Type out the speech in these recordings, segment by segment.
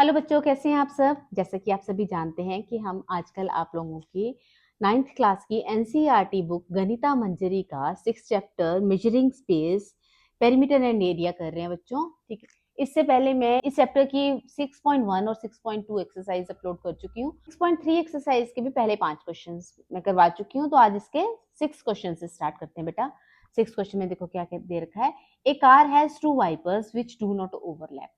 Hello बच्चों, कैसे हैं आप सब। जैसा कि आप सभी जानते हैं कि हम आजकल आप लोगों की 9th क्लास की एनसीईआरटी बुक गणिता मंजरी का 6 chapter measuring space perimeter and area कर रहे हैं बच्चों। ठीक है, इससे पहले मैं इस चैप्टर की 6.1 और 6.2 एक्सरसाइज अपलोड कर चुकी हूँ। 6.3 एक्सरसाइज के भी पहले 5 क्वेश्चंस मैं करवा चुकी हूँ। तो आज इसके 6 क्वेश्चन से स्टार्ट करते हैं बेटा। 6 क्वेश्चन में देखो क्या क्या दे रखा है। A car has 2 wipers which do not overlap.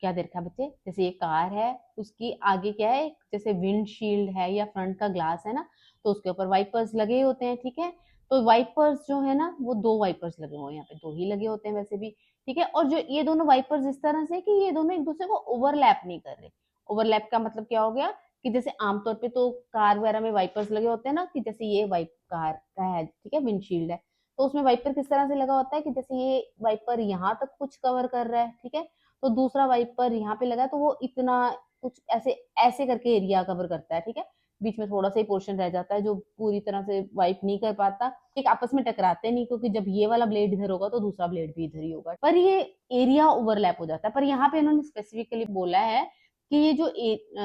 क्या दे रखा है बच्चे, जैसे ये कार है, उसकी आगे क्या है, जैसे विंडशील्ड है या फ्रंट का ग्लास है ना, तो उसके ऊपर वाइपर्स लगे होते हैं। ठीक है, तो वाइपर्स जो है ना, वो 2 वाइपर्स लगे हुए हैं, यहाँ पे 2 ही लगे होते हैं वैसे भी। ठीक है, और जो ये दोनों वाइपर्स इस तरह से कि ये दोनों एक दूसरे को ओवरलैप नहीं कर रहे। ओवरलैप का मतलब क्या हो गया कि जैसे आमतौर पे तो कार वगैरह में वाइपर्स लगे होते हैं ना, कि जैसे ये वाइप कार का है, ठीक है, विंडशील्ड है, तो उसमें वाइपर किस तरह से लगा होता है कि जैसे ये वाइपर यहाँ तक कुछ कवर कर रहा है, ठीक है, तो दूसरा वाइपर यहाँ पे लगा है, तो वो इतना कुछ ऐसे ऐसे करके एरिया कवर करता है। ठीक है, बीच में थोड़ा सा ही पोर्शन रह जाता है जो पूरी तरह से वाइप नहीं कर पाता। एक आपस में टकराते नहीं, क्योंकि जब ये वाला ब्लेड इधर होगा तो दूसरा ब्लेड भी इधर ही होगा, पर ये एरिया ओवरलैप हो जाता है। पर यहाँ पे इन्होंने स्पेसिफिकली बोला है कि ये जो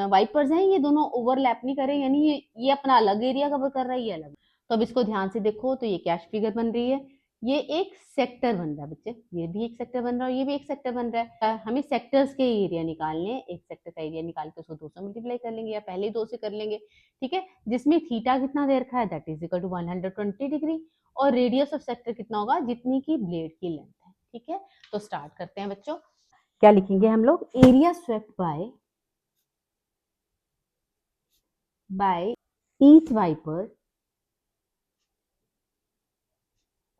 वाइपर्स हैं ये दोनों ओवरलैप नहीं कर रहे, यानी ये अपना अलग एरिया कवर कर रहा है, ये अलग। तो अब इसको ध्यान से देखो, तो ये क्या फिगर बन रही है, ये एक सेक्टर बन रहा है बच्चे, ये भी एक सेक्टर बन रहा है, ये भी एक सेक्टर बन रहा है। हमें सेक्टर्स के एरिया निकालने, एक सेक्टर का एरिया निकाल के उसको 2 से मल्टीप्लाई कर लेंगे, या पहले ही 2 से कर लेंगे। ठीक है, जिसमें थीटा कितना दे रखा है, that is equal to 120 degree, और रेडियस ऑफ सेक्टर कितना होगा, जितनी की ब्लेड की लेंथ है। ठीक है, तो स्टार्ट करते हैं बच्चों। क्या लिखेंगे हम लोग, area swept by each wiper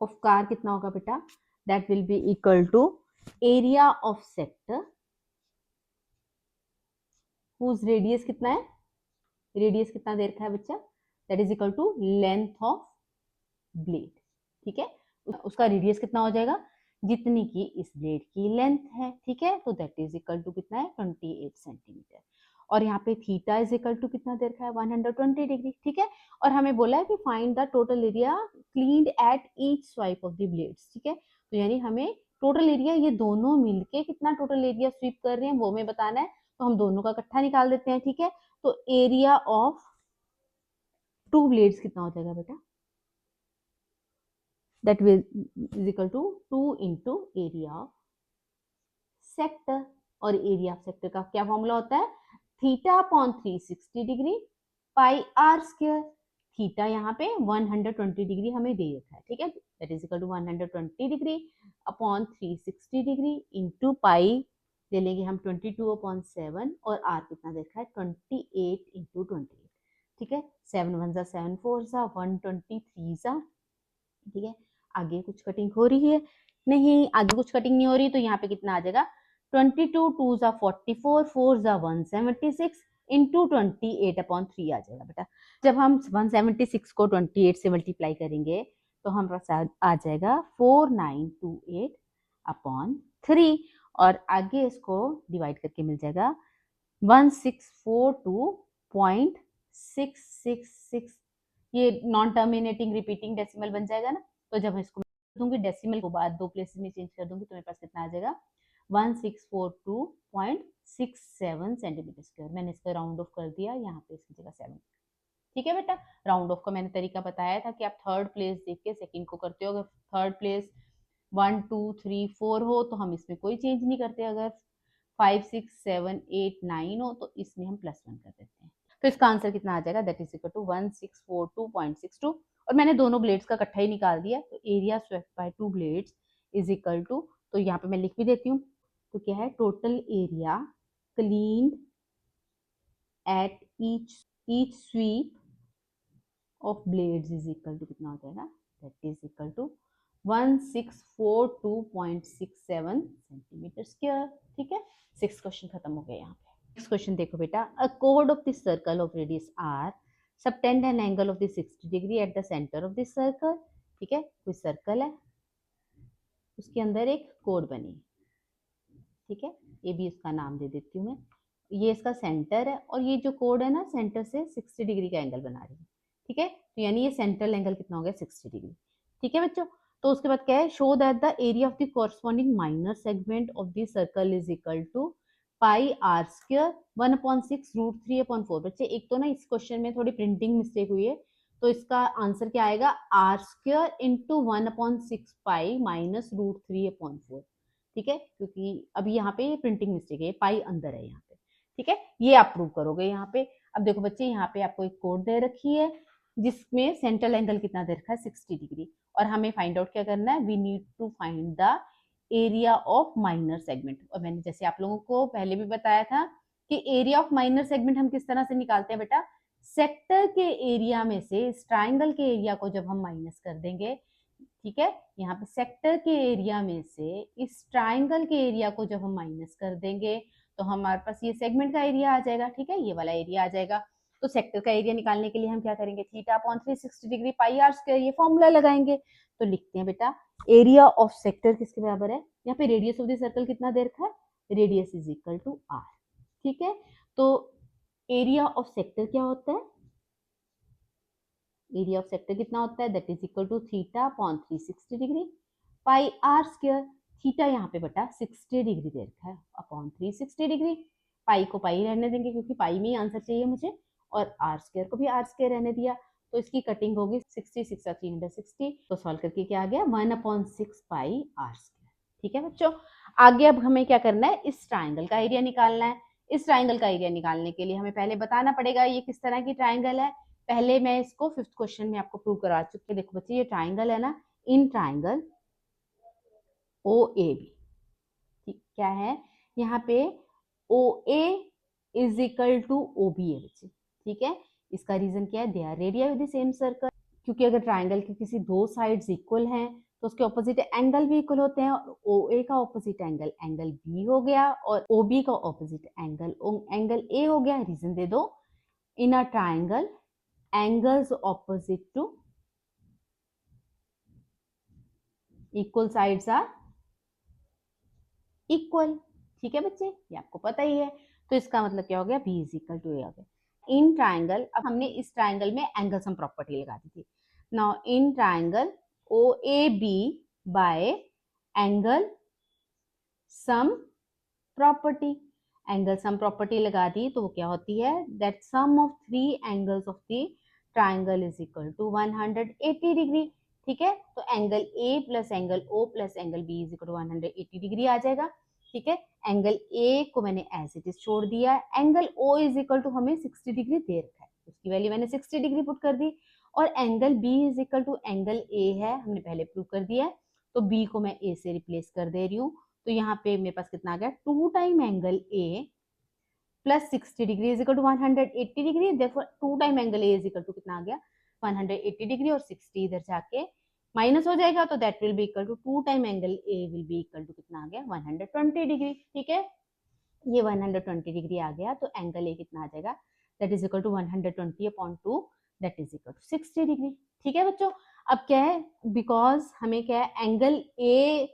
of car कितना होगा बेटा, that will be equal to area of sector whose radius कितना है, रेडियस कितना दे रखा है बच्चा, that is equal to length of blade. ठीक है, उसका रेडियस कितना हो जाएगा, जितनी की इस ब्लेड की लेंथ है। ठीक है, तो दैट इज इक्वल टू कितना है, 28 सेंटीमीटर। और यहाँ पे थीटा इज इक्वल टू कितना दे रखा है, 120 डिग्री। ठीक है, और हमें बोला है कि find the total area cleaned at each swipe of the blades. ठीक है, तो यानी हमें टोटल एरिया ये दोनों मिलके कितना टोटल एरिया स्वीप कर रहे हैं वो हमें बताना है। तो हम दोनों का इकट्ठा निकाल देते हैं। ठीक है, तो एरिया ऑफ 2 ब्लेड्स कितना हो जाएगा बेटा, that will is equal to 2 into area of sector। और एरिया ऑफ सेक्टर का क्या फॉर्मूला होता है, theta upon 360 degree pi are square. Theta यहाँ पे 120 डिग्री हमें दे रखा है। ठीक है, that is equal to 120 degree upon 360 degree into pi ले लेंगे हम 22/7, और आर कितना देखा है 28 इंटू 28। ठीक है, 7 1 जा 7 4 जा 123 जा। ठीक है, आगे कुछ कटिंग हो रही है, नहीं आगे कुछ कटिंग नहीं हो रही, तो यहाँ पे कितना आ जाएगा 22 2 जा 44 4 जा 176 इंटू 28/3 आ जाएगा बेटा। जब हम 176 को 28 से मल्टीप्लाई करेंगे तो हमारे पास आ जाएगा 4928/3, और आगे इसको डिवाइड करके मिल जाएगा 1642.666। ये नॉन टर्मिनेटिंग रिपीटिंग डेसिमल बन जाएगा ना, तो जब इसको दूंगी डेसिमल को बाद 2 प्लेसेस में चेंज कर दूंगी तो मेरे पास कितना आ जाएगा 1642.67 सेंटीमीटर स्क्वायर। मैंने इसको राउंड ऑफ कर दिया, यहाँ पे इसकी जगह 7। ठीक है बेटा, राउंड ऑफ का मैंने तरीका बताया था कि आप थर्ड प्लेस देख के सेकंड को करते हो। अगर थर्ड प्लेस 1 2 3 4 हो तो हम इसमें कोई चेंज नहीं करते, अगर 5 6 7 8 9 हो तो इसमें हम +1 कर देते हैं। तो इसका आंसर कितना आ जाएगा, दैट इज इक्वल टू 1642.62। और मैंने दोनों ब्लेड्स का इकट्ठा ही निकाल दिया, तो area swept by 2 blades is equal to, तो यहाँ पे मैं लिख भी देती हूँ, तो क्या है total area cleaned at each sweep of blades is equal to कितना हो जाएगा, that is equal to 1642.67 centimetre square. ठीक है, 6 क्वेश्चन खत्म हो गए यहाँ पे। नेक्स्ट क्वेश्चन देखो बेटा, अ chord of the circle of radius r subtend an angle of the 60 degree at the center of the circle। ठीक है, कोई सर्कल है, उसके अंदर एक कोड बनी। ठीक है, ये भी इसका नाम दे देती हूँ मैं, ये इसका सेंटर है, और ये जो कोड है ना सेंटर से 60 डिग्री का एंगल बना रही है। ठीक है, तो यानी ये सेंट्रल एंगल कितना हो गया 60 डिग्री। ठीक है बच्चों, तो उसके बाद क्या है, show that the area of the corresponding minor segment of the circle is equal to pi are square 1/6 √3/4। बच्चे एक तो ना इस क्वेश्चन में थोड़ी प्रिंटिंग मिस्टेक हुई है, तो इसका आंसर क्या आएगा, r square into 1/6 pi minus √3/4। ठीक है, क्योंकि अभी यहाँ पे प्रिंटिंग मिस्टेक है, पाई अंदर है यहाँ पे। ठीक है, ये आप प्रूव करोगे यहाँ पे। अब देखो बच्चे, यहाँ पे आपको एक कोड दे रखी है जिसमें सेंट्रल एंगल कितना दे रखा है, 60 डिग्री, और हमें फाइंड आउट क्या करना है, we need to find the area of minor segment. और मैंने जैसे आप लोगों को पहले भी बताया था कि एरिया ऑफ माइनर सेगमेंट हम किस तरह से निकालते हैं बेटा, सेक्टर के एरिया में से इस ट्राइंगल के एरिया को जब हम माइनस कर देंगे, ठीक है, यहाँ पे सेक्टर के एरिया में से इस ट्राइंगल के एरिया को जब हम माइनस कर देंगे तो हमारे पास ये सेगमेंट का एरिया आ जाएगा। ठीक है, ये वाला एरिया आ जाएगा। तो सेक्टर का एरिया निकालने के लिए हम क्या करेंगे, theta upon 360 degree pi are square, ये फॉर्मूला लगाएंगे। तो लिखते हैं बेटा, एरिया ऑफ सेक्टर किसके बराबर है, यहाँ पे रेडियस ऑफ द सर्कल कितना दे रखा है, radius is equal to r. ठीक है, तो एरिया ऑफ सेक्टर क्या होता है, एरिया ऑफ सेक्टर कितना होता है, that is equal to theta upon 360 degree pi are square. Theta यहाँ पे बेटा 60 डिग्री दे रखा है अपॉन 360 डिग्री। पाई को पाई रहने देंगे क्योंकि पाई में ही आंसर चाहिए मुझे, और आर स्क्वायर को भी आर स्क्वायर रहने दिया, तो इसकी कटिंग होगी 66 और 360, तो सॉल्व करके क्या आ गया, 1/6 पाई आर स्क्वायर। ठीक है बच्चों, आगे अब हमें क्या करना है, इस ट्राइंगल का एरिया निकालना है। इस ट्राइंगल का एरिया निकालने के लिए हमें पहले बताना पड़ेगा ये किस तरह की ट्राइंगल है। पहले मैं इसको 5th क्वेश्चन में आपको प्रूव करा चुकी हूँ। देखो बच्चे, ये ट्राइंगल है ना, इन ट्राइंगल ओ ए बी, ठीक क्या है, यहाँ पे O A is equal to O B है बच्चे। ठीक है, इसका रीजन क्या है, they are radii with the same circle, क्योंकि अगर ट्राइंगल की किसी दो साइड्स इक्वल हैं तो उसके ऑपोजिट एंगल भी इक्वल होते हैं, और ओ ए का ऑपोजिट एंगल एंगल बी हो गया, और ओ बी का ऑपोजिट एंगल एंगल ए हो गया। रीजन दे दो, in a triangle angles opposite to equal sides are equal। ठीक है बच्चे, ये आपको पता ही है। तो इसका मतलब क्या हो गया, B इज इक्वल टू ए हो गया। इन ट्राइंगल, अब हमने इस ट्राइंगल में एंगल सम प्रॉपर्टी लगा दी थी। Now in triangle O A B by angle sum property, angle sum property लगा दी तो वो क्या होती है, that sum of three angles of the triangle is equal to 180 degree. ठीक है, तो angle A plus angle O plus angle B is equal to 180 degree आ जाएगा। ठीक है, एंगल ए को मैंने एज इट इज छोड़ दिया, angle O is equal to हमें 60 डिग्री दे रखा है, उसकी वैल्यू मैंने 60 डिग्री पुट कर दी, और angle B is equal to angle A है, हमने पहले प्रूव कर दिया है, तो बी को मैं ए से रिप्लेस कर दे रही हूँ। तो यहाँ पे मेरे पास कितना आ गया, 2 time angle A plus 60 degree is equal to 180 degree, therefore 2 time angle A is equal to कितना आ गया, 180 डिग्री, और 60 इधर जाके माइनस हो जाएगा, तो that will be equal to 2 time angle A will be equal to कितना आ गया, 120 डिग्री। ठीक है, ये 120 डिग्री आ गया, तो एंगल ए कितना आ जाएगा, that is equal to 120 upon 2, that is equal to 60 degree. ठीक है बच्चों, अब क्या है, बिकॉज हमें क्या है, एंगल ए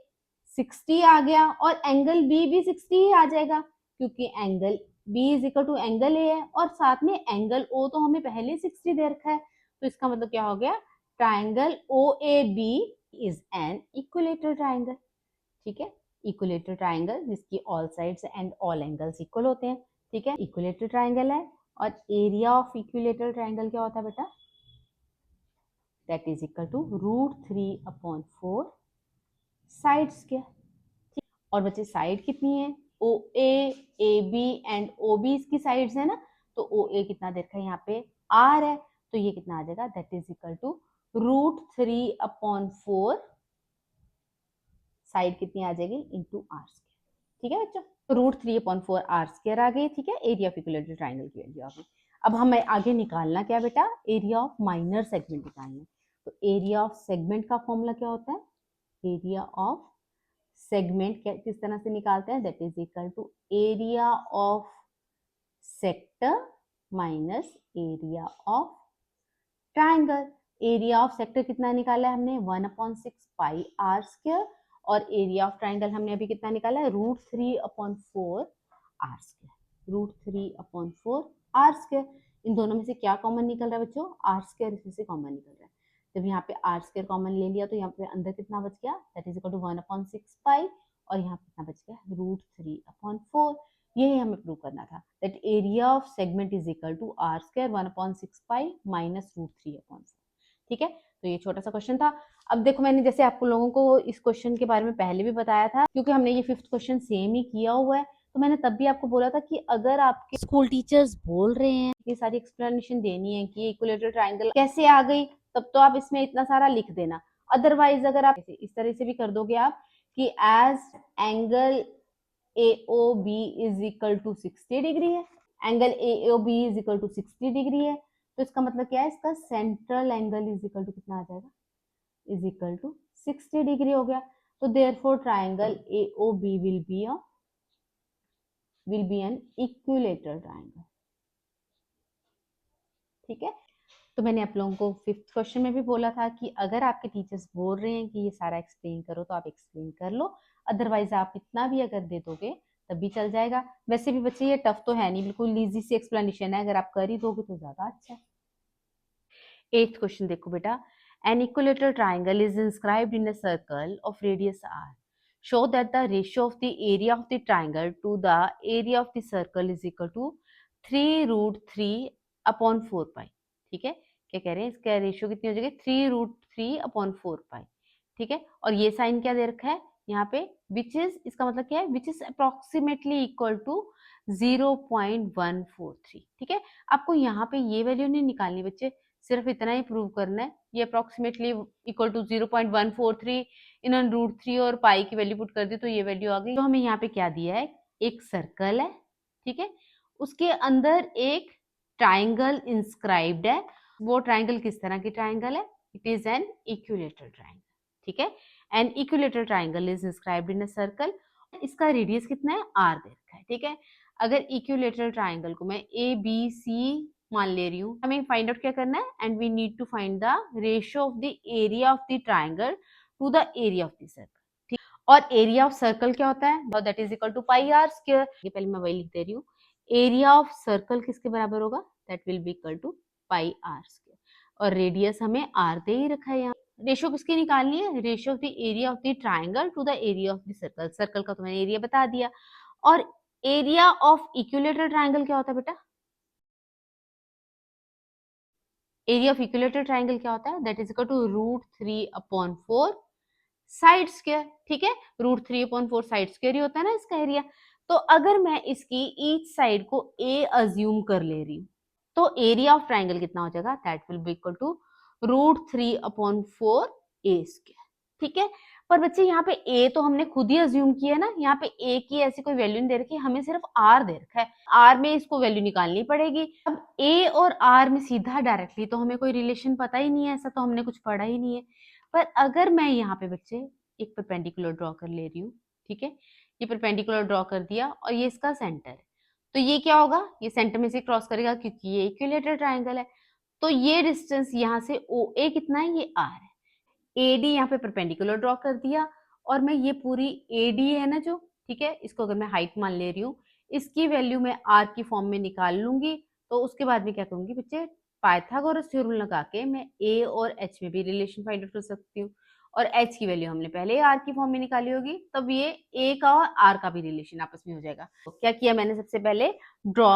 60 आ गया और एंगल बी भी 60 ही आ जाएगा, क्योंकि angle B is equal to angle A है, और साथ में एंगल ओ तो हमें पहले 60 दे रखा है, तो इसका मतलब क्या हो गया, triangle O A B is an equilateral triangle. ठीक है, इक्विलेटरल ट्राइंगल जिसकी all sides and all angles equal होते हैं। ठीक है, इक्विलेटरल ट्राइंगल है, और एरिया ऑफ इक्विलेटरल ट्राइंगल क्या होता है बेटा, that is equal to √3/4 side square. ठीक, और बच्चे साइड कितनी है, O A B and O B इसकी साइड्स है ना, तो ओ ए कितना दे रखा है यहाँ पे, आर है, तो ये कितना आ जाएगा, that is equal to √3/4 side कितनी आ जाएगी, इंटू आर स्क्वायर। ठीक है बच्चों, √3/4 आर स्क्वायर आ गई। ठीक है, एरिया ऑफ इक्विलेटरल ट्राइंगल की वैल्यू आ गई। अब हमें आगे निकालना क्या बेटा, एरिया ऑफ माइनर सेगमेंट निकालना। तो एरिया ऑफ सेगमेंट का फॉर्मूला क्या होता है, एरिया ऑफ सेगमेंट किस तरह से निकालते हैं, that is equal to area of sector minus area of triangle. Area of sector कितना निकाला है हमने, 1/6 पाई आर स्क्वायर, और एरिया ऑफ ट्राइंगल हमने अभी कितना निकाला है, √3/4 आर स्क्वायर, √3/4 आर स्क्वायर। इन दोनों में से क्या कॉमन निकल रहा है बच्चों, आर स्क्वायर इसमें से कॉमन निकल रहा है। जब यहाँ पे आर स्क्वायर कॉमन ले लिया तो यहाँ पे अंदर कितना बच गया, दैट इज इक्वल टू 1/6 पाई, और यहाँ पे कितना बच गया, √3/4। ये हमें प्रूव करना था that area of segment is equal to r square 1/6 pi minus √3/4। ठीक है, तो ये छोटा सा क्वेश्चन था। अब देखो मैंने जैसे आपको लोगों को इस क्वेश्चन के बारे में पहले भी बताया था, क्योंकि हमने ये 5th क्वेश्चन सेम ही किया हुआ है, तो मैंने तब भी आपको बोला था कि अगर आपके स्कूल टीचर्स बोल रहे हैं ये सारी एक्सप्लेनेशन देनी है कि इक्विलेटरल ट्रायंगल कैसे आ गई, तब तो आप इसमें इतना सारा लिख देना। अदरवाइज अगर आप इस तरह से भी कर दोगे आप कि as angle AOB is equal to 60 degree है, angle AOB is equal to 60 degree है, तो इसका मतलब क्या है, इसका central angle is equal to कितना आ जाएगा, इज इक्वल टू 60 डिग्री हो गया। तो therefore triangle AOB will be an equilateral triangle। ठीक है, तो मैंने आप लोगों को 5th क्वेश्चन में भी बोला था कि अगर आपके टीचर्स बोल रहे हैं कि ये सारा एक्सप्लेन करो तो आप एक्सप्लेन कर लो, अदरवाइज आप इतना भी अगर दे दोगे तब भी चल जाएगा। वैसे भी बच्चे ये टफ तो है नहीं, बिल्कुल इजी सी एक्सप्लेनेशन है, अगर आप कर ही दोगे तो ज्यादा अच्छा है। 8th क्वेश्चन देखो बेटा, an equilateral triangle is inscribed in a circle of radius r, show that the ratio of the area of the triangle to the area of the circle is equal to 3√3/4 पाई। ठीक है, क्या कह रहे हैं, इसका ratio कितनी हो जाएगी, 3√3/4 पाई। ठीक है, और ये साइन क्या दे रखा है यहाँ पे, विच इज, इसका मतलब क्या है, which is approximately equal to 0.143। ठीक है, आपको यहाँ पे ये वैल्यू नहीं निकालनी बच्चे, सिर्फ इतना ही प्रूव करना है, ये अप्रोक्सीमेटली इक्वल टू 0.143, इन्होंने √3 और पाई की वैल्यू पुट कर दी तो ये वैल्यू आ गई। तो हमें यहाँ पे क्या दिया है, एक सर्कल है, ठीक है, उसके अंदर एक ट्राइंगल इंस्क्राइब्ड है। वो ट्राइंगल किस तरह की ट्राइंगल है, it is an equilateral triangle. ठीक है, N equilateral triangle is inscribed in a circle, इसका रेडियस कितना है, आर दे रखा है। ठीक है, अगर इक्विलेटरल ट्राइंगल को मैं ABC मान ले रही हूँ, हमें फाइंड आउट क्या करना है, and we need to find the ratio of the area of the triangle to the area of the circle. ठीक, और एरिया ऑफ सर्कल क्या होता है, that is equal to pi are square. ये पहले मैं वही लिख दे रही हूँ, एरिया ऑफ सर्कल किसके बराबर होगा, that will be equal to pi are square, और रेडियस हमें आर दे ही रखा है यहाँ। रेशियो किसकी निकालनी है, ratio of the area of the triangle to the area of the circle. Circle का तो मैंने एरिया बता दिया, और एरिया ऑफ इक्विलेटरल ट्राइंगल क्या होता है बेटा, एरिया ऑफ इक्विलेटरल ट्राइंगल क्या होता है, that is equal to √3/4 side square. ठीक है, √3/4 साइड स्क्वायर ही होता है ना इसका एरिया। तो अगर मैं इसकी ईच साइड को A अज्यूम कर ले रही हूँ, तो एरिया ऑफ ट्राइंगल कितना हो जाएगा, that will be equal to √3/4 A square. ठीक है, पर बच्चे यहाँ पे A तो हमने खुद ही अज्यूम किया है ना, यहाँ पे A की ऐसी कोई वैल्यू नहीं दे रखी, हमें सिर्फ R दे रखा है, R में इसको वैल्यू निकालनी पड़ेगी। अब A और R में सीधा डायरेक्टली तो हमें कोई रिलेशन पता ही नहीं है, ऐसा तो हमने कुछ पढ़ा ही नहीं है। पर अगर मैं यहाँ पे बच्चे एक परपेंडिकुलर ड्रॉ कर ले रही हूँ, ठीक है, ये परपेंडिकुलर ड्रॉ कर दिया और ये इसका सेंटर है, तो ये क्या होगा, ये सेंटर में से क्रॉस करेगा क्योंकि ये इक्विलेटरल ट्राइंगल है। तो ये डिस्टेंस यहाँ से OA कितना है, ये R है। AD यहाँ पे परपेंडिकुलर ड्रॉ कर दिया, और मैं ये पूरी AD है ना जो, ठीक है, इसको अगर मैं हाइट मान ले रही हूँ, इसकी वैल्यू मैं R की फॉर्म में निकाल लूंगी। तो उसके बाद में क्या करूंगी बच्चे, पाइथागोरस थ्योरम लगा के मैं A और H में भी रिलेशन फाइंड आउट कर सकती हूँ, और H की वैल्यू हमने पहले R की फॉर्म में निकाली होगी, तब ये A का और R का भी रिलेशन आपस में हो जाएगा। तो क्या किया मैंने, सबसे पहले draw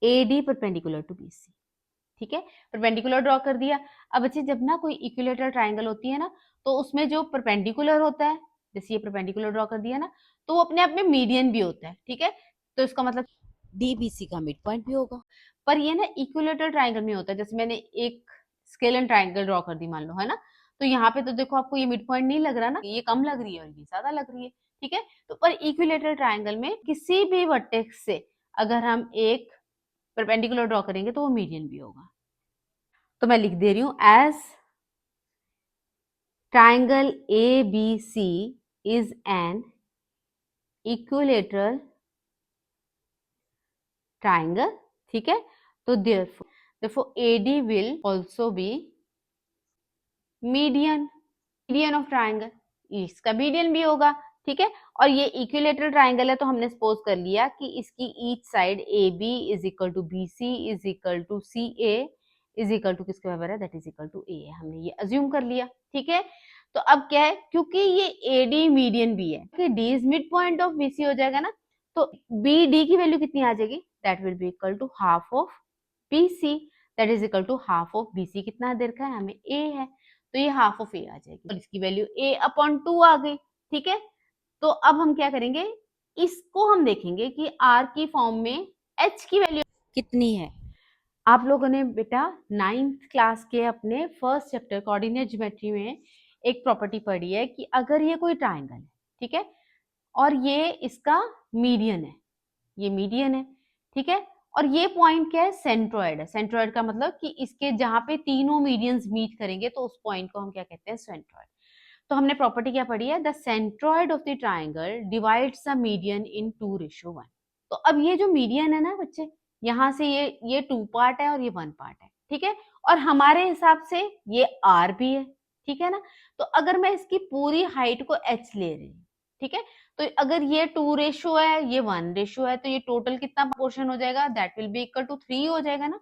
AD perpendicular to BC। ठीक है, परपेंडिकुलर ड्रॉ कर दिया। अब बच्चे जब ना कोई इक्विलेटरल ट्राइंगल होती है ना, तो उसमें जो परपेंडिकुलर होता है, जैसे ये परपेंडिकुलर ड्रॉ कर दिया ना, तो वो अपने आप में मीडियन भी होता है। ठीक है, तो इसका मतलब DBC का मिड पॉइंट भी होगा। पर ये ना इक्विलेटरल ट्राइंगल में होता है, जैसे मैंने एक स्केलन ट्राइंगल ड्रॉ कर दी मान लो, है ना, तो यहाँ पे तो देखो आपको ये मिड पॉइंट नहीं लग रहा ना, ये कम लग रही है और ये ज्यादा लग रही है। ठीक है, तो पर इक्विलेटरल ट्राइंगल में किसी भी वर्टेक्स से अगर हम एक परपेंडिकुलर ड्रॉ करेंगे तो वो मीडियन भी होगा। तो मैं लिख दे रही हूं, as triangle ABC is an equilateral triangle. ठीक है, तो therefore AD will also be median of triangle, इसका मीडियन भी होगा। ठीक है, और ये इक्विलेटरल ट्राइंगल है, तो हमने सपोज कर लिया कि इसकी each side AB is equal to BC is equal to CA is equal to किसके बराबर है, that is equal to A, हमने ये अज्यूम कर लिया। ठीक है, तो अब क्या है, क्योंकि ये एडी मीडियन बी है कि D is mid point of BC हो जाएगा ना, तो बी डी की वैल्यू कितनी आ जाएगी, that will be equal to half of BC, that is equal to half of BC कितना दे रखा है हमें, ए है, तो ये हाफ ऑफ ए आ जाएगी और इसकी वैल्यू ए अपॉन 2 आ गई। ठीक है, तो अब हम क्या करेंगे, इसको हम देखेंगे कि आर की फॉर्म में एच की वैल्यू कितनी है। आप लोगों ने बेटा 9th क्लास के अपने फर्स्ट चैप्टर कोऑर्डिनेट ज्योमेट्री में एक प्रॉपर्टी पढ़ी है कि अगर ये कोई ट्राइंगल है, ठीक है, और ये इसका मीडियन है, ये मीडियन है, ठीक है, और ये पॉइंट क्या है, सेंट्रोइड है। सेंट्रोइड का मतलब कि इसके जहां पे तीनों मीडियंस मीट करेंगे तो उस पॉइंट को हम क्या कहते हैं, सेंट्रोइड। तो हमने प्रॉपर्टी क्या पढ़ी है, the centroid of the triangle divides the median in 2:1। तो अब ये जो मीडियन है ना बच्चे, यहाँ से ये 2 पार्ट है और ये 1 पार्ट है, ठीक है, और हमारे हिसाब से ये आर भी है, ठीक है ना। तो अगर मैं इसकी पूरी हाइट को एच ले रही हूँ, ठीक है, तो अगर ये 2 रेशो है, ये 1 रेशो है, तो ये टोटल कितना पोर्शन हो जाएगा, that will be equal to 3 हो जाएगा ना।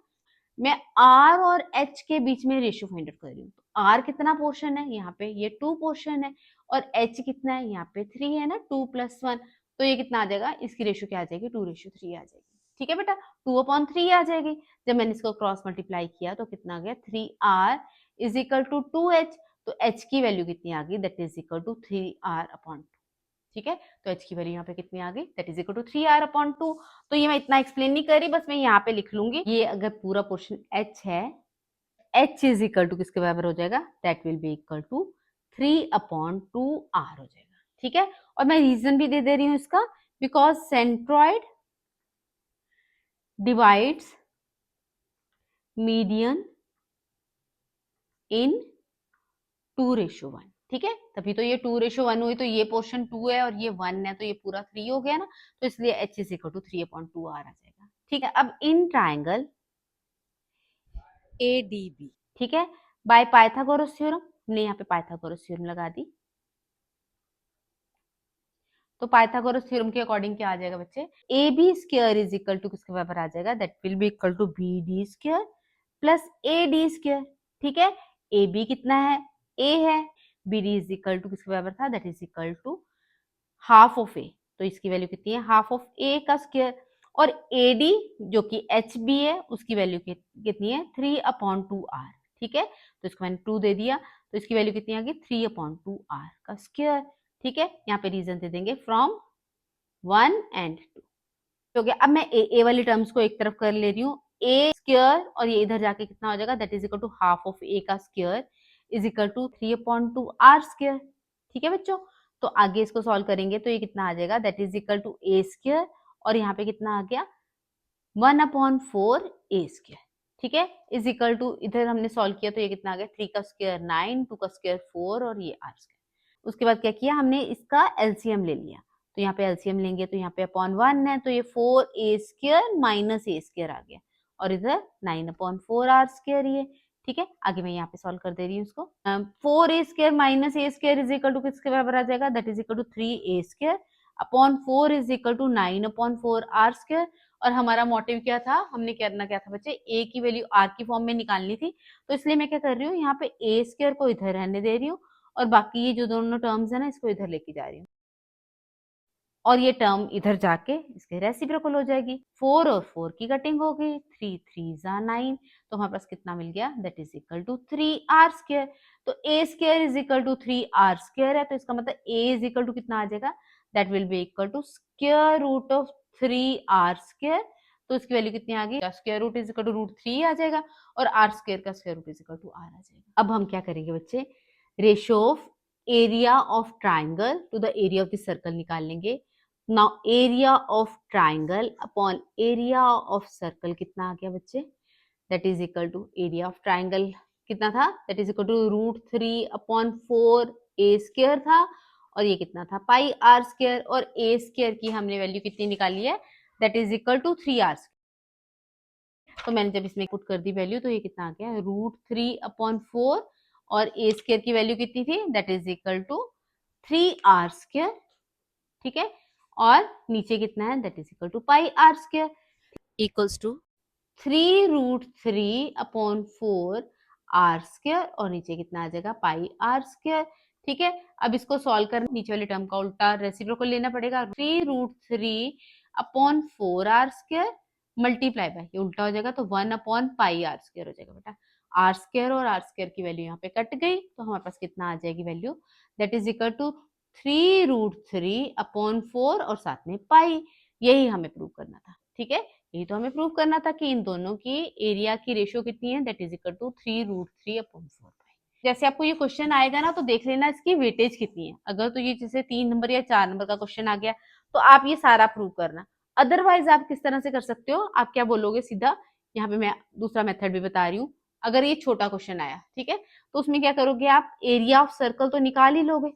मैं आर और एच के बीच में रेशियो फाइंड आउट कर रही हूँ, तो आर कितना पोर्शन है, यहाँ पे ये 2 पोर्शन है, और एच कितना है, यहाँ पे 3 है ना, 2 + 1, तो ये कितना आ जाएगा, इसकी रेशियो क्या आ जाएगी, 2:3 आ जाएगी। ठीक है बेटा, 2/3 आ जाएगी। जब मैंने इसको क्रॉस मल्टीप्लाई किया तो कितना आ गया, 3r is equal to 2h, तो h की वैल्यू कितनी आ गई, that is equal to 3r/2। ठीक है, तो h की वैल्यू यहाँ पे कितनी आ गई, that is equal to 3r/2। तो ये मैं इतना एक्सप्लेन नहीं कर रही, बस मैं यहाँ पे लिख लूंगी, ये अगर पूरा पोर्शन h है, h इज इक्वल टू किसके बराबर हो जाएगा, that will be equal to 3/2r हो जाएगा। ठीक है, और मैं रीजन भी दे रही हूँ इसका, because centroid divides median in 2:1। ठीक है, तभी तो ये 2:1 हुई, तो ये पोर्शन 2 है और ये 1 है, तो ये पूरा 3 हो गया ना, तो इसलिए h is equal to 3/2r आ जाएगा। ठीक है, अब इन ट्राइंगल ADB, ठीक है, बाय पाइथागोरस थ्योरम, हमने यहाँ पे पाइथागोरस थ्योरम लगा दी, तो पाइथागोरस थ्योरम के अकॉर्डिंग क्या आ जाएगा बच्चे, AB² इज इक्वल टू किसके बराबर आ जाएगा, that will be equal to BD² plus AD²। ठीक है, AB कितना है, A है, BD इज इक्वल टू किसके बराबर था, that is equal to half of A, तो इसकी वैल्यू कितनी है, हाफ ऑफ ए का स्क्वायर, और एडी जो कि एच बी है उसकी वैल्यू कितनी है, 3/2r। ठीक है, तो इसको मैंने 2 दे दिया, तो इसकी वैल्यू कितनी आ गई, 3/2r का स्क्वायर। ठीक है, यहाँ पे रीजन दे देंगे फ्रॉम 1 and 2 हो गया। अब मैं ए वाली टर्म्स को एक तरफ कर ले रही हूँ, ए स्क्वायर और ये इधर जाके कितना हो जाएगा, that is equal to half of A का square is equal to 3/2r²। ठीक है बच्चों, तो आगे इसको सॉल्व करेंगे तो ये कितना आ जाएगा, that is equal to a², और यहाँ पे कितना आ गया, 1/4a²। ठीक है, इज इक्वल टू, इधर हमने सॉल्व किया तो ये कितना आ गया, 3 का स्क्वायर 9, 2 का स्क्वायर 4 और ये r²। उसके बाद क्या किया हमने, इसका एलसीएम ले लिया, तो यहाँ पे एलसीएम लेंगे तो यहाँ पे अपॉन 1 है, तो ये 4a² माइनस a² आ गया, और इधर 9/4r² ये। ठीक है, आगे मैं यहाँ पे सॉल्व कर दे रही हूँ इसको, 4a² minus a² is equal to किसके बराबर आ जाएगा, that is equal to 3a² upon 4 is equal to 9/4r²। और हमारा मोटिव क्या था, हमने करना क्या था बच्चे, a की वैल्यू r की फॉर्म में निकालनी थी, तो इसलिए मैं क्या कर रही हूँ, यहाँ पे a² को इधर रहने दे रही हूँ, और बाकी ये जो दोनों टर्म्स है ना, इसको इधर लेके जा रही हूँ, और ये टर्म इधर जाके इसके रेसिप्रोकल हो जाएगी, 4 और 4 की कटिंग हो गई, 3 3 9, तो हमारे पास कितना मिल गया, that is equal to 3r²। तो a² is equal to 3r² है, तो इसका मतलब a इज इक्वल टू कितना आ जाएगा, that will be equal to square root of 3r²। तो इसकी वैल्यू कितनी आ गई, square root is equal to √3 आ जाएगा, और r² का square root is equal to r आ जाएगा। अब हम क्या करेंगे बच्चे, ratio of area of triangle to the area of the circle निकाल लेंगे। Now area of triangle upon area of circle कितना आ गया बच्चे, that is equal to area of triangle कितना था, that is equal to √3/4a² था, और ये कितना था, πr², और a² की हमने वैल्यू कितनी निकाली है, that is equal to 3r²। तो मैंने जब इसमें पुट कर दी वैल्यू तो ये कितना आ गया, √3/4, और a² की वैल्यू कितनी थी, that is equal to 3r²। ठीक है, और नीचे कितना है, that is equal to πr² equals to 3√3/4r², और नीचे कितना आ जाएगा, πr²। ठीक है, अब इसको सॉल्व करना, नीचे वाले टर्म का उल्टा रेसिप्रोकल लेना पड़ेगा, 3√3/4 r² मल्टीप्लाई बाय, ये उल्टा हो जाएगा तो 1/πr² हो जाएगा बेटा। r² और r² की वैल्यू यहाँ पे कट गई तो हमारे पास कितना आ जाएगी value, that is equal to 3√3/4 और साथ में पाई। यही हमें प्रूव करना था। ठीक है, यही तो हमें प्रूव करना था कि इन दोनों की एरिया की रेशियो कितनी है, दैट इज इक्वल टू 3√3/4। जैसे आपको ये क्वेश्चन आएगा ना तो देख लेना इसकी वेटेज कितनी है। अगर तो ये जैसे 3 नंबर या 4 नंबर का क्वेश्चन आ गया तो आप ये सारा प्रूव करना। अदरवाइज आप किस तरह से कर सकते हो, आप क्या बोलोगे सीधा, यहाँ पे मैं दूसरा मेथड भी बता रही हूँ। अगर ये छोटा क्वेश्चन आया, ठीक है, तो उसमें क्या करोगे आप, एरिया ऑफ सर्कल तो निकाल ही लोगे।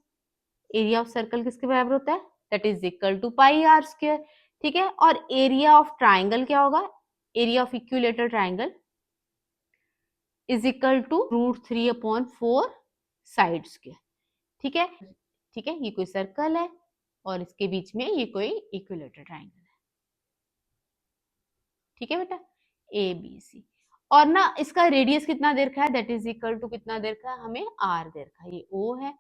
एरिया ऑफ सर्कल किसके बराबर होता है, that is equal to πr²। ठीक है, और एरिया ऑफ ट्राइंगल क्या होगा, area of equilateral triangle is equal to √3/4 side square. ठीक है, ठीक है, ये कोई सर्कल है और इसके बीच में ये कोई इक्विलेटरल ट्राइंगल है। ठीक है बेटा, ए बी सी, और ना इसका रेडियस कितना दे रखा है, दैट इज इक्वल टू कितना दे रखा है हमें, आर दे रखा है। ये ओ है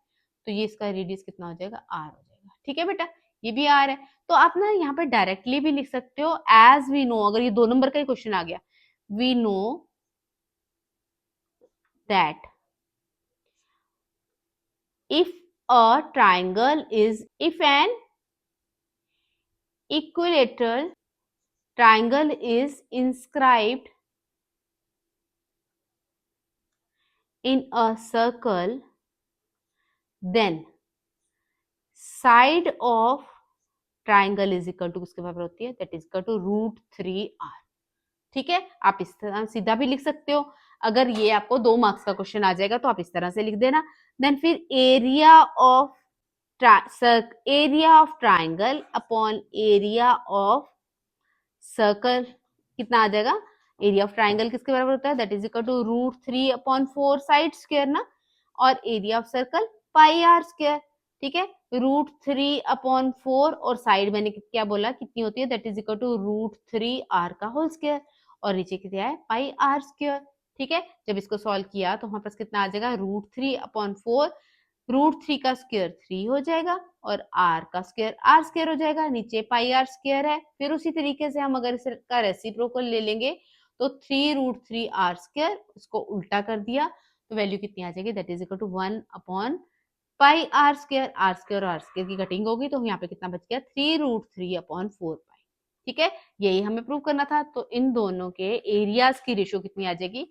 तो ये इसका रेडियस कितना हो जाएगा, आर हो जाएगा। ठीक है बेटा, ये भी आर है। तो आप ना यहाँ पे डायरेक्टली भी लिख सकते हो, एज वी नो, अगर ये 2 नंबर का ही क्वेश्चन आ गया, we know that if if an equilateral triangle is inscribed in a circle, then side of triangle is equal to किसके बराबर होती है, that is equal to √3r। ठीक है, आप इस तरह सीधा भी लिख सकते हो। अगर ये आपको 2 मार्क्स का क्वेश्चन आ जाएगा तो आप इस तरह से लिख देना। देन फिर area of triangle upon area of circle कितना आ जाएगा, एरिया ऑफ ट्राइंगल किसके बराबर होता है, that is equal to √3/4 side square ना, और एरिया ऑफ सर्कल πr²। ठीक है, √3/4 और साइड मैंने क्या बोला कितनी होती है, that is equal to √3r का होल स्क्वायर, और नीचे कितना है πr²। ठीक है, जब इसको सॉल्व किया तो हमारे पास कितना आ जाएगा, √3/4, √3 का स्क्वायर 3 हो जाएगा और r का स्क्वायर r² हो जाएगा, नीचे πr² है। फिर उसी तरीके से हम अगर इसका रेसिप्रोकल ले लेंगे तो 3√3r², इसको उल्टा कर दिया तो वैल्यू कितनी आ जाएगी, that is equal to 1/πr², r² और r² की कटिंग होगी तो यहाँ पे कितना बच गया, 3√3/4 पाई। ठीक है, यही हमें प्रूव करना था। तो इन दोनों के एरियाज की रेशियो कितनी आ जाएगी,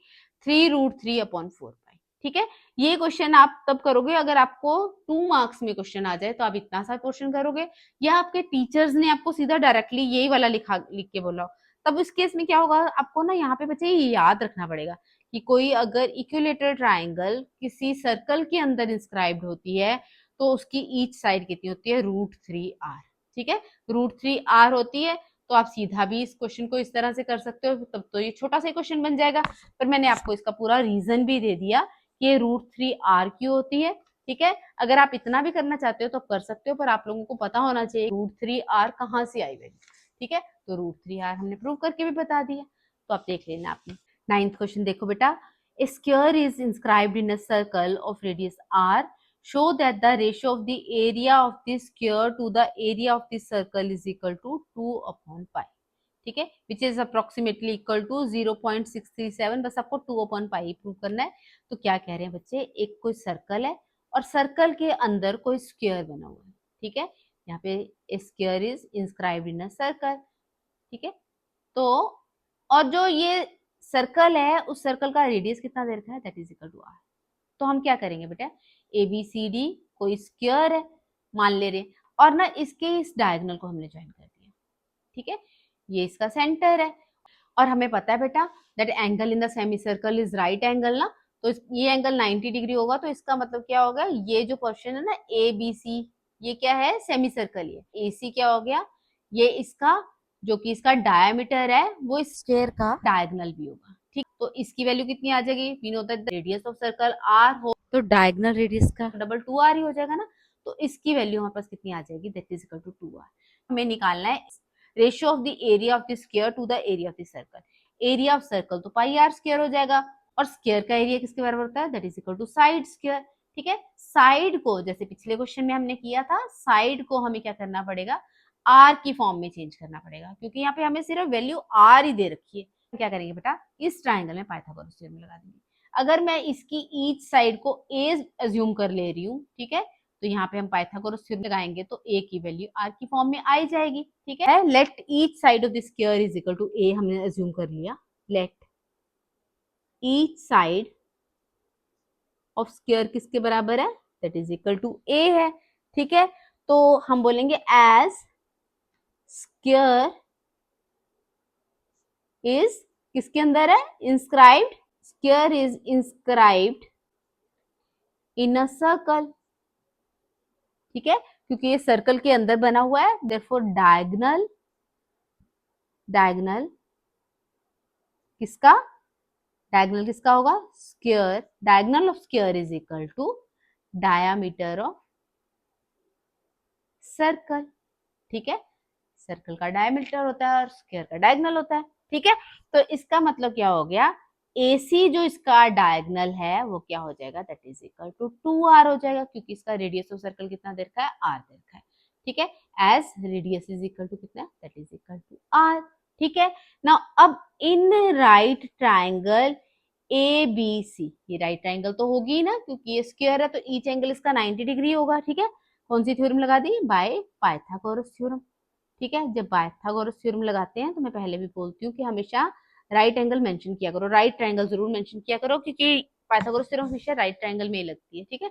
3√3/4 पाई। ठीक है, ये क्वेश्चन आप तब करोगे अगर आपको 2 मार्क्स में क्वेश्चन आ जाए तो आप इतना सा क्वेश्चन करोगे, या आपके टीचर्स ने आपको सीधा डायरेक्टली यही वाला लिख के बोला, तब इस केस में क्या होगा, आपको ना यहाँ पे बच्चे ये याद रखना पड़ेगा कि कोई अगर इक्विलेटरल ट्राइंगल किसी सर्कल के अंदर इंस्क्राइब्ड होती है तो उसकी ईच साइड कितनी होती है, √3r। ठीक है, √3r होती है, तो आप सीधा भी इस क्वेश्चन को इस तरह से कर सकते हो, तब तो ये छोटा सा क्वेश्चन बन जाएगा। पर मैंने आपको इसका पूरा रीजन भी दे दिया कि √3r क्यों होती है। ठीक है, अगर आप इतना भी करना चाहते हो तो कर सकते हो, पर आप लोगों को पता होना चाहिए √3r कहाँ से आई वैल्यू। ठीक है, तो √3r हमने प्रूव करके भी बता दिया, तो आप देख लेना आपने। 9th क्वेश्चन देखो बेटा, a square is inscribed in a circle of radius r, show that the ratio of the area of this square to the area of this circle is equal to 2/π। ठीक है, which is approximately equal to 0.637। बस आपको 2/π prove करना है। तो क्या कह रहे हैं बच्चे, एक कोई सर्कल है और सर्कल के अंदर कोई स्क्वायर बना हुआ है। ठीक है, यहाँ पे square is inscribed in a circle. ठीक है, तो और जो ये सर्कल है उस सर्कल का रेडियस कितना दे रखा है, that is equal to r। तो हम क्या करेंगे बेटा, ABCD कोई स्क्वायर है मान ले रहे, और ना इसके इस डायगोनल को हमने ज्वाइन कर दिया। ठीक है, ये इसका सेंटर है और हमें पता है बेटा that angle in the semi circle is right angle ना, तो ये एंगल 90 डिग्री होगा। तो इसका मतलब क्या होगा, ये जो पोर्शन है ना ABC, ये क्या है, सेमी सर्कल। ये AC क्या हो गया, ये इसका जो कि इसका डायमीटर है वो इस स्क्वायर का डायगोनल भी होगा। ठीक, तो इसकी वैल्यू कितनी आ जाएगी, we know that the radius of circle r हो तो डायगोनल रेडियस का डबल 2r ही हो जाएगा ना, तो इसकी वैल्यू हमारे पास कितनी आ जाएगी, that is equal to 2r। हमें निकालना है ratio of the area of the square to the area of the circle. Area of circle तो πr² हो जाएगा और स्क्वायर का एरिया किसके बराबर होता है, that is equal to side square. ठीक है। साइड को जैसे पिछले क्वेश्चन में हमने किया था, साइड को हमें क्या करना पड़ेगा, आर की फॉर्म में चेंज करना पड़ेगा, क्योंकि यहाँ पे हमें सिर्फ वैल्यू आर ही दे रखी है। क्या करेंगे बेटा, इस ट्राइंगल में पाइथागोरस थ्योरम लगा देंगे। अगर मैं इसकी ईच साइड को ए अज्यूम कर ले रही हूँ, ठीक है, तो यहाँ पे हम पाइथागोरस थ्योरम लगाएंगे तो ए की वैल्यू आर की फॉर्म में आई जाएगी। ठीक है, let each side of the square is equal to A, हमने अज्यूम कर लिया। Let each side of square किसके बराबर है, that is equal to A है। ठीक है, तो हम बोलेंगे एज स्क्वायर इज किसके अंदर है, inscribed, square is inscribed in a circle. ठीक है, क्योंकि ये सर्कल के अंदर बना हुआ है, देयरफॉर डायगोनल, डायगोनल किसका, डायगोनल किसका होगा, square, diagonal of square is equal to diameter of circle. ठीक है, सर्कल का डायमीटर होता है और स्क्वायर का डायगोनल होता है। ठीक है, तो इसका मतलब क्या हो गया, AC जो इसका डायगोनल है वो क्या हो जाएगा, that is equal to 2r हो जाएगा, क्योंकि इसका रेडियस ऑफ सर्कल कितना दे रखा है, r दे रखा है। ठीक है, as radius is equal to कितना, that is equal to r। ठीक है, नाउ अब इन राइट ट्राइंगल ABC, ये राइट ट्राइंगल तो होगी ना, क्योंकि ये स्क्वायर है तो ईच एंगल इसका 90 डिग्री होगा। ठीक है, कौन सी थ्योरम लगा दी, बाय पाइथागोरस थ्योरम। ठीक है, जब पाइथागोरस थ्योरम लगाते हैं तो मैं पहले भी बोलती हूँ कि हमेशा राइट एंगल मेंशन किया करो, राइट ट्रायंगल जरूर मेंशन किया करो, क्योंकि पाइथागोरस थ्योरम हमेशा राइट ट्रायंगल में ही लगती है। ठीक है,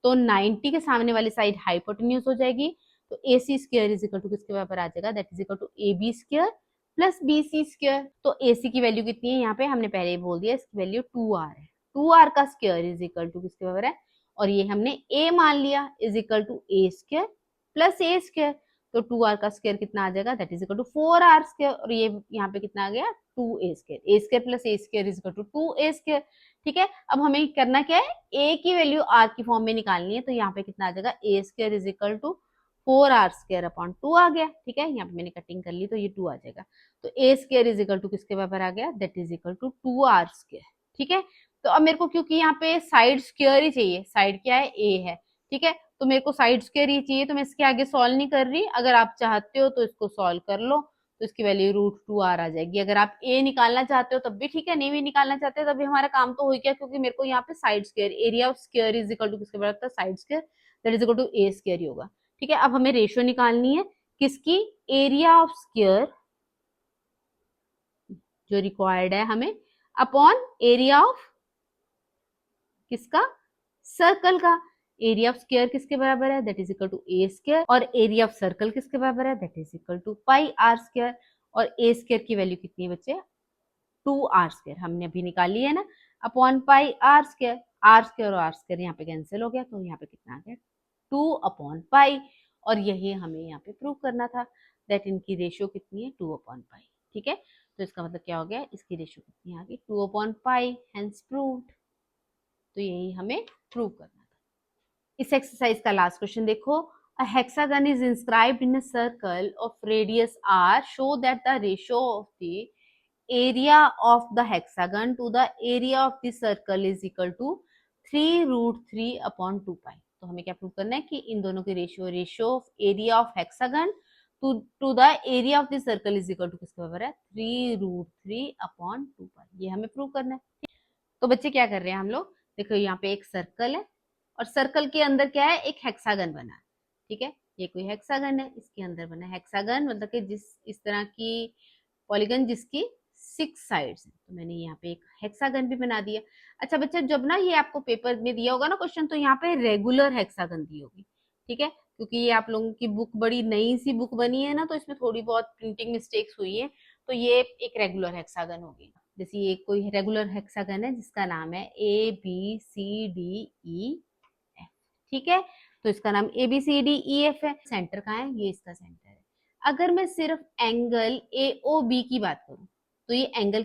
तो 90 के सामने वाली साइड हाइपोटेन्यूज हो जाएगी, तो AC square is equal to किसके बराबर आ जाएगा, that is equal to AB square plus BC square. तो AC की वैल्यू कितनी है, यहाँ पे हमने पहले ही बोल दिया, इसकी वैल्यू 2r है। 2r का स्क्वायर इज इक्वल टू किसके बराबर है, और ये हमने A मान लिया, is equal to A square plus A square. तो 2r का स्क्वायर कितना आ जाएगा, that is equal to 4r square, और ये यहाँ पे कितना आ गया, 2a square, a square plus a square is equal to 2a square. ठीक है, अब हमें करना क्या है, a की वैल्यू r की फॉर्म में निकालनी है, तो यहाँ पे कितना आ जाएगा, a square is equal to 4r square upon 2 आ गया। ठीक है, यहाँ पे मैंने कटिंग कर ली तो ये 2 आ जाएगा, तो a square is equal to किसके बराबर आ गया, that is equal to 2r square. ठीक है, तो अब मेरे को क्योंकि यहाँ पे साइड स्क्वायर ही चाहिए, साइड क्या है, a है। ठीक है, तो मेरे को साइड स्क्वायर ही चाहिए, तो मैं इसके आगे सॉल्व नहीं कर रही, अगर आप चाहते हो तो इसको सॉल्व कर लो, तो इसकी वैल्यू √2r आ जाएगी। अगर आप a निकालना चाहते हो तब भी ठीक है, नहीं भी निकालना चाहते हो तब भी हमारा काम तो हो गया, क्योंकि मेरे को यहाँ पे side square, area of square is equal to किसके बराबर था, side square, that is equal to a square ही होगा। ठीक है, अब हमें रेशियो निकालनी है किसकी, एरिया ऑफ स्क्वायर जो रिक्वायर्ड है हमें, अपॉन एरिया ऑफ किसका, सर्कल का। एरिया ऑफ स्क्वायर किसके बराबर है, that is equal to A square, और एरिया ऑफ सर्कल किसके बराबर है, that is equal to pi are square, और ए स्क्वायर की वैल्यू कितनी है बच्चे, 2r स्क्वायर हमने अभी निकाली है ना, upon pi are square, R square और आर स्क्वायर यहाँ पे कैंसिल हो गया, तो यहाँ पे कितना आ गया, 2 अपॉन पाई, और यही हमें यहाँ पे प्रूव करना था, दैट इनकी रेशियो कितनी है, 2 अपॉन पाई। ठीक है, तो इसका मतलब क्या हो गया, इसकी रेशियो कितनी आ गई, 2 अपॉन पाई, हेंस प्रूव्ड। तो यही हमें प्रूव करना था। इस एक्सरसाइज का लास्ट क्वेश्चन देखो, a hexagon is inscribed in a circle of radius r, show that the ratio of the area of the hexagon to the area of the circle is equal to 3√3 upon 2 pi। तो हमें क्या prove करना है कि इन दोनों की ratio of area of hexagon to the area of the circle is equal to किसके बराबर है, 3√3 अपॉन 2 पाई। ये हमें प्रूव करना है। तो बच्चे क्या कर रहे हैं हम लोग, देखो यहाँ पे एक सर्कल है और सर्कल के अंदर क्या है, एक हेक्सागन बना है। ठीक है, ये कोई हेक्सागन है, इसके अंदर बना है हेक्सागन, मतलब कि जिस इस तरह की पॉलीगन जिसकी 6 साइड्स हैं, तो मैंने यहाँ पे एक हेक्सागन भी बना दिया। अच्छा बच्चा, जब ना ये आपको पेपर में दिया होगा ना क्वेश्चन, तो यहाँ पे रेगुलर हेक्सागन दी होगी। ठीक है, क्योंकि ये आप लोगों की बुक बड़ी नई सी बुक बनी है ना, तो इसमें थोड़ी बहुत प्रिंटिंग मिस्टेक्स हुई है, तो ये एक रेगुलर हेक्सागन होगी। जैसे ये कोई रेगुलर हेक्सागन है जिसका नाम है ABCDEF। ठीक है, तो इसका नाम ABCDEF है। सेंटर कहाँ है, ये इसका सेंटर है। अगर मैं सिर्फ एंगल AOB की बात करूं, तो ये एंगल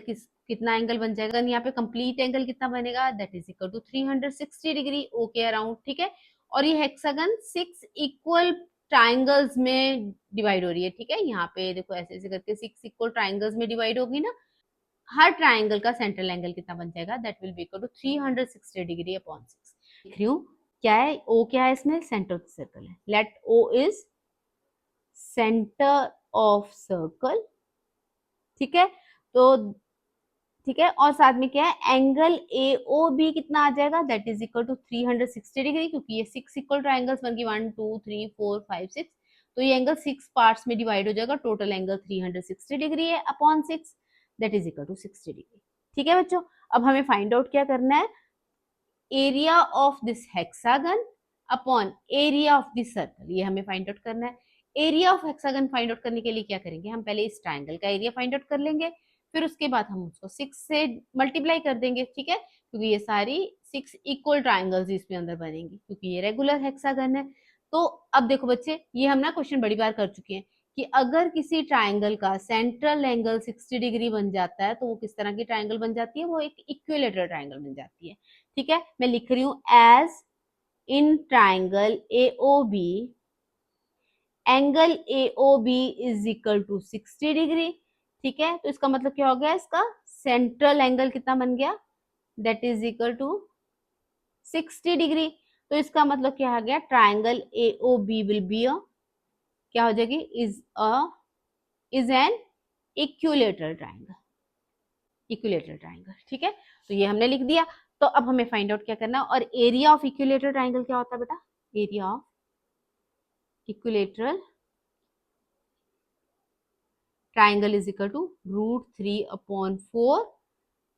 कितना एंगल बन जाएगा, यहाँ पे कंप्लीट एंगल कितना बनेगा, that is equal to 360 degree okay around. ठीक है, और ये हेक्सागन 6 इक्वल ट्राइंगल्स में डिवाइड हो रही है। ठीक है, यहाँ पे देखो ऐसे ऐसे करके 6 इक्वल ट्राइंगल्स में डिवाइड होगी ना, हर ट्राइंगल का सेंट्रल एंगल कितना बन जाएगा, that will be equal to 360 degree upon 6। लिख रही हूँ, क्या है, ओ क्या है इसमें, सेंटर ऑफ द सर्कल है। Let O is centre of circle, ठीक है। तो ठीक है, और साथ में क्या है, एंगल ए ओ बी कितना आ जाएगा, that is equal to 360 degree, क्योंकि ये 6 इक्वल ट्राइंगल्स बन गई, 1 2 3 4 5 6, तो ये एंगल 6 पार्ट्स में डिवाइड हो जाएगा, टोटल एंगल 360 डिग्री है upon 6, that is equal to 60 degree. ठीक है बच्चों, अब हमें फाइंड आउट क्या करना है, area of this hexagon upon area of this circle, ये हमें फाइंड आउट करना है। Area of hexagon find out करने के लिए क्या करेंगे, हम पहले इस ट्राइंगल का एरिया फाइंड आउट कर लेंगे, फिर उसके बाद हम उसको 6 से मल्टीप्लाई कर देंगे, ठीक है, क्योंकि ये सारी 6 इक्वल ट्राइंगल्स इसमें अंदर बनेंगी, क्योंकि ये रेगुलर हेक्सागन है। तो अब देखो बच्चे, ये हम ना क्वेश्चन बड़ी बार कर चुके हैं कि अगर किसी ट्राइंगल का सेंट्रल एंगल 60 डिग्री बन जाता है तो वो किस तरह की ट्राइंगल बन जाती है, वो एक इक्विलेटरल ट्राइंगल बन जाती है। ठीक है, मैं लिख रही हूं as in triangle AOB, angle AOB is equal to 60 degree. ठीक है, तो इसका मतलब क्या हो गया, इसका सेंट्रल एंगल कितना बन गया, that is equal to 60 degree. तो इसका मतलब क्या आ गया, triangle AOB will be a, क्या हो जाएगी, is an equilateral triangle, equilateral triangle. ठीक है, तो ये हमने लिख दिया। तो अब हमें फाइंड आउट क्या करना है, और एरिया ऑफ इक्विलेटरल ट्राइंगल क्या होता है बेटा, area of equilateral triangle is equal to √3/4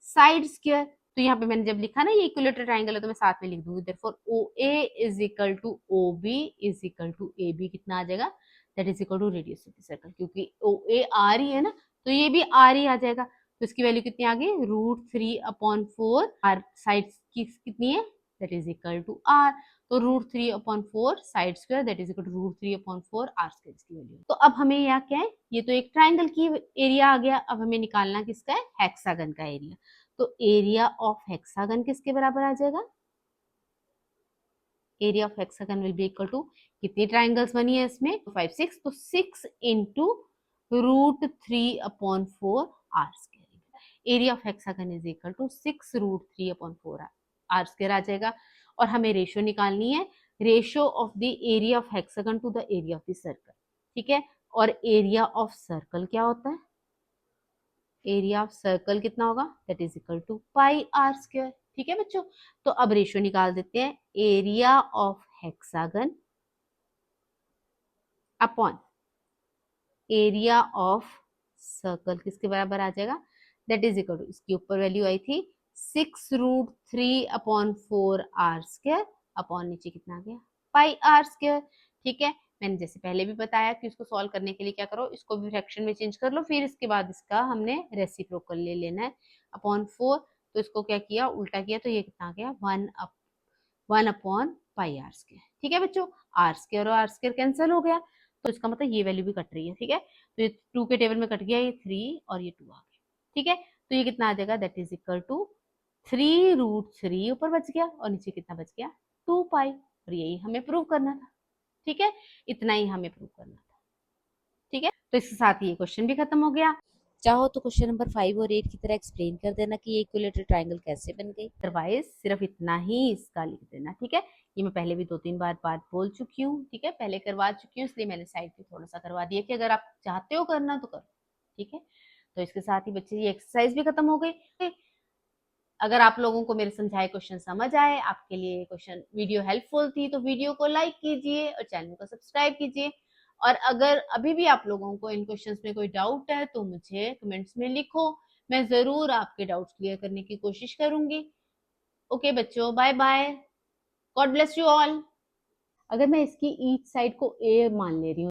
side square. तो यहाँ पे मैंने जब लिखा ना ये इक्विलेटरल ट्राइंगल है, तो मैं साथ में लिख दूंगी, therefore OA is equal to OB is equal to AB कितना आ जाएगा, that is equal to radius of the circle, क्योंकि OA R ही है ना, तो ये भी R ही आ जाएगा। तो इसकी वैल्यू कितनी आ गई, √3/4, R साइड की कितनी है, that is equal to R, तो √3/4 side square that is equal to √3/4 R square की वैल्यू। तो अब हमें यहाँ क्या है, ये तो एक ट्राइंगल की एरिया आ गया, अब हमें निकालना किसका है, हेक्सागन का एरिया। तो एरिया ऑफ हेक्सागन किसके बराबर आ जाएगा, area of hexagon will be equal to, कितनी ट्राइंगल्स बनी है इसमें, 5 6, तो 6 into √3/4 R square. Area of hexagon is equal to 6 √3/4 R square आ जाएगा। और हमें रेशियो निकालनी है, ratio of the area of hexagon to the area of the circle. ठीक है, और एरिया ऑफ सर्कल क्या होता है, एरिया ऑफ सर्कल कितना होगा, that is equal to pi R square. ठीक है बच्चों, तो अब रेशियो निकाल देते हैं, area of hexagon upon area of circle किसके बराबर आ जाएगा, दैट इज इक्वल टू, इसकी ऊपर वैल्यू आई थी 6√3/4 R स्क्वायर अपॉन नीचे कितना आ गया, पाई R स्क्वायर। ठीक है, मैंने जैसे पहले भी बताया कि इसको सॉल्व करने के लिए क्या करो, इसको भी फ्रैक्शन में चेंज कर लो, फिर इसके बाद इसका हमने रेसिप्रोकल ले लेना है अपॉन 4। तो इसको क्या किया, उल्टा किया, तो ये कितना आ गया, 1/पाई R स्क्वायर। ठीक है बच्चों, R स्क्वायर और R स्क्वायर कैंसिल हो गया, तो इसका मतलब ये वैल्यू भी कट रही है। ठीक है, तो ये 2 के टेबल में कट गया, ये 3 और ये 2 आ गया। ठीक है, तो ये कितना आ जाएगा, दैट इज इक्वल टू 3√3 ऊपर बच गया और नीचे कितना बच गया, 2 पाई, और यही हमें प्रूव करना था। ठीक है, इतना ही हमें प्रूव करना था। ठीक है, तो इसके साथ ये क्वेश्चन भी खत्म हो गया। चाहो तो क्वेश्चन नंबर 5 और 8 की तरह एक्सप्लेन कर देना कि ये इक्विलेटरल ट्राइंगल कैसे बन गई। अदरवाइज सिर्फ इतना ही इसका लिख देना। ठीक है, ये मैं पहले भी 2 3 बात बोल चुकी हूँ। ठीक है, पहले करवा चुकी हूँ, इसलिए मैंने साइड पे थोड़ा सा करवा दिया कि अगर आप चाहते हो करना तो करो। ठीक है, तो इसके साथ ही बच्चे ये एक्सरसाइज भी खत्म हो गई। अगर आप लोगों को मेरे समझाए क्वेश्चन समझ आए, आपके लिए क्वेश्चन वीडियो हेल्पफुल थी, तो वीडियो को लाइक कीजिए और चैनल को सब्सक्राइब कीजिए। और अगर अभी भी आप लोगों को इन क्वेश्चंस में कोई डाउट है तो मुझे कमेंट्स में लिखो, मैं जरूर आपके डाउट्स क्लियर करने की कोशिश करूंगी। ओके बच्चों, bye bye, God bless you all. अगर मैं इसकी ईच साइड को ए मान ले रही हूँ